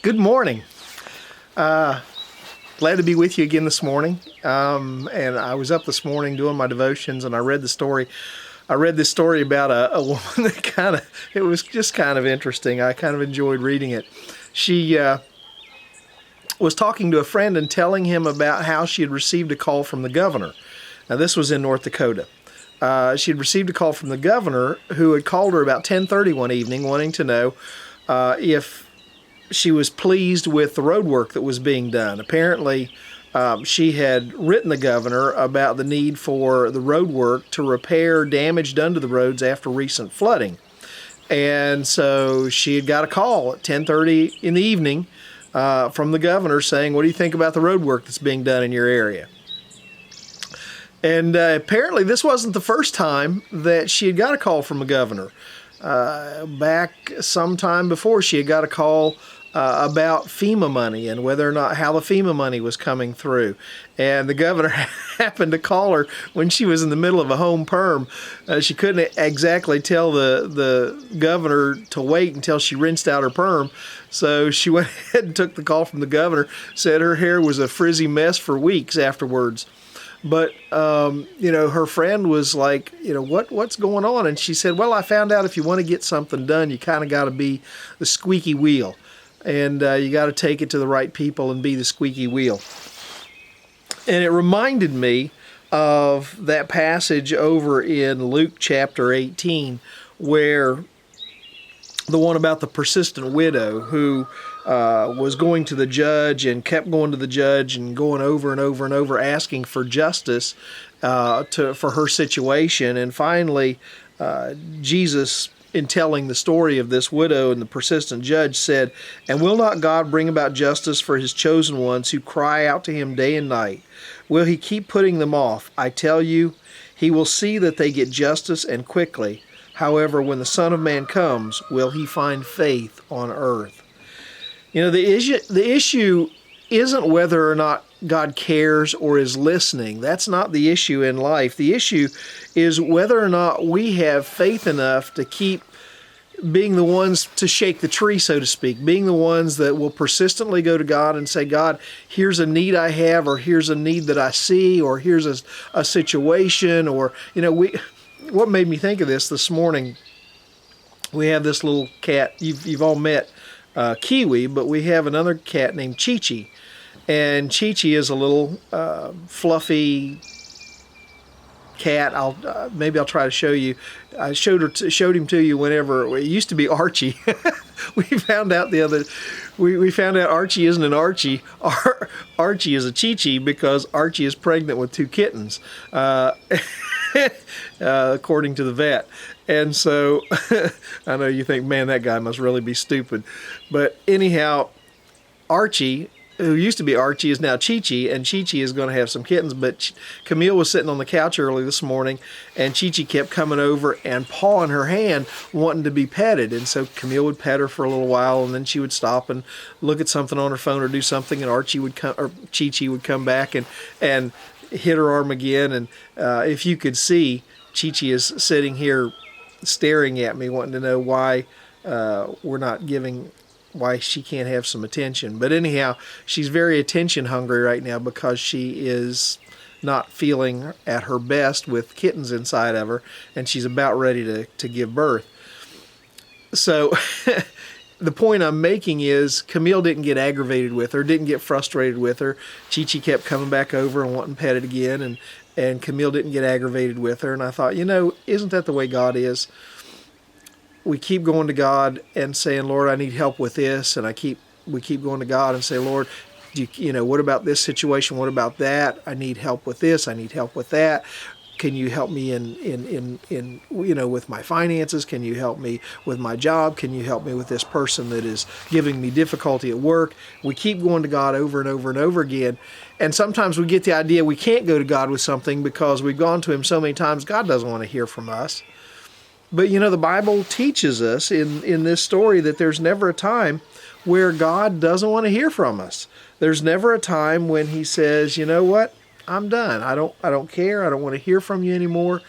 Good morning. Glad to be with you again this morning. And I was up this morning doing my devotions, and I read the story. I read this story about a woman that it was just kind of interesting. I kind of enjoyed reading it. She was talking to a friend and telling him about how she had received a call from the governor. Now, this was in North Dakota. She had received a call from the governor, who had called her about 10:30 one evening, wanting to know if she was pleased with the road work that was being done. Apparently, she had written the governor about the need for the road work to repair damage done to the roads after recent flooding. And so she had got a call at 10:30 in the evening from the governor saying, "What do you think about the road work that's being done in your area?" And apparently this wasn't the first time that she had got a call from a governor. Back sometime before, she had got a call about FEMA money and whether or not how the FEMA money was coming through. And the governor happened to call her when she was in the middle of a home perm. She couldn't exactly tell the governor to wait until she rinsed out her perm. So she went ahead and took the call from the governor, said her hair was a frizzy mess for weeks afterwards. But, her friend was like, what's going on? And she said, well, I found out if you want to get something done, you kind of got to be the squeaky wheel. And you got to take it to the right people and be the squeaky wheel. And it reminded me of that passage over in Luke chapter 18, where the one about the persistent widow who was going to the judge and kept going to the judge and going over and over and over asking for justice for her situation. And finally, Jesus, in telling the story of this widow and the persistent judge, said, "And will not God bring about justice for his chosen ones who cry out to him day and night? Will he keep putting them off? I tell you, he will see that they get justice, and quickly. However, when the Son of Man comes, will he find faith on earth?" The issue isn't whether or not God cares or is listening. That's not the issue in life. The issue is whether or not we have faith enough to keep being the ones to shake the tree, so to speak, being the ones that will persistently go to God and say, "God, here's a need I have," or "Here's a need that I see," or "Here's a situation," or, what made me think of this morning, we have this little cat, you've all met Kiwi, but we have another cat named Chi-Chi. And Chi-Chi is a little fluffy cat. Maybe I'll try to show you. I showed him to you whenever. It used to be Archie. We found out we found out Archie isn't an Archie. Archie is a Chi-Chi because Archie is pregnant with two kittens, according to the vet. And so I know you think, man, that guy must really be stupid. But anyhow, Archie, who used to be Archie, is now Chi-Chi, and Chi-Chi is going to have some kittens. But Camille was sitting on the couch early this morning, and Chi-Chi kept coming over and pawing her hand, wanting to be petted. And so Camille would pet her for a little while, and then she would stop and look at something on her phone or do something, and Archie would come, or Chi-Chi would come back and hit her arm again. And if you could see, Chi-Chi is sitting here staring at me, wanting to know why why she can't have some attention. But anyhow, she's very attention hungry right now because she is not feeling at her best with kittens inside of her, and she's about ready to give birth. So the point I'm making is Camille didn't get aggravated with her, didn't get frustrated with her. Chi-Chi kept coming back over and wanting petted again, and Camille didn't get aggravated with her. And I thought, isn't that the way God is? We keep going to God and saying, "Lord, I need help with this," and we keep going to God and say, "Lord, what about this situation? What about that? I need help with this. I need help with that. Can you help me in with my finances? Can you help me with my job? Can you help me with this person that is giving me difficulty at work?" We keep going to God over and over and over again. And sometimes we get the idea we can't go to God with something because we've gone to him so many times, God doesn't want to hear from us. But the Bible teaches us in this story that there's never a time where God doesn't want to hear from us. There's never a time when he says, "You know what? I'm done. I don't care. I don't want to hear from you anymore."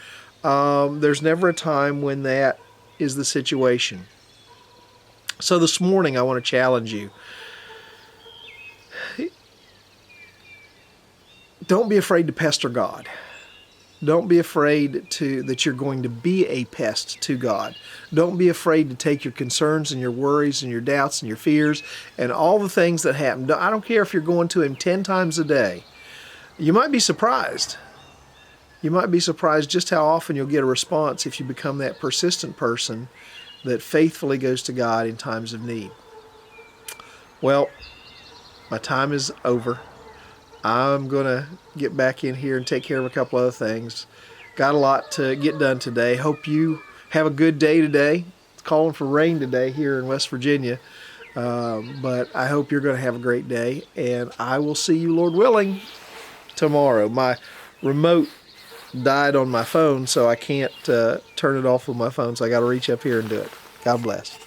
There's never a time when that is the situation. So this morning I want to challenge you don't be afraid to pester God. Don't be afraid that you're going to be a pest to God. Don't be afraid to take your concerns and your worries and your doubts and your fears and all the things that happen. I don't care if you're going to Him 10 times a day. You might be surprised. You might be surprised just how often you'll get a response if you become that persistent person that faithfully goes to God in times of need. Well, my time is over. I'm going to get back in here and take care of a couple other things. Got a lot to get done today. Hope you have a good day today. It's calling for rain today here in West Virginia. But I hope you're going to have a great day. And I will see you, Lord willing, tomorrow. My remote died on my phone, so I can't turn it off with my phone. So I got to reach up here and do it. God bless.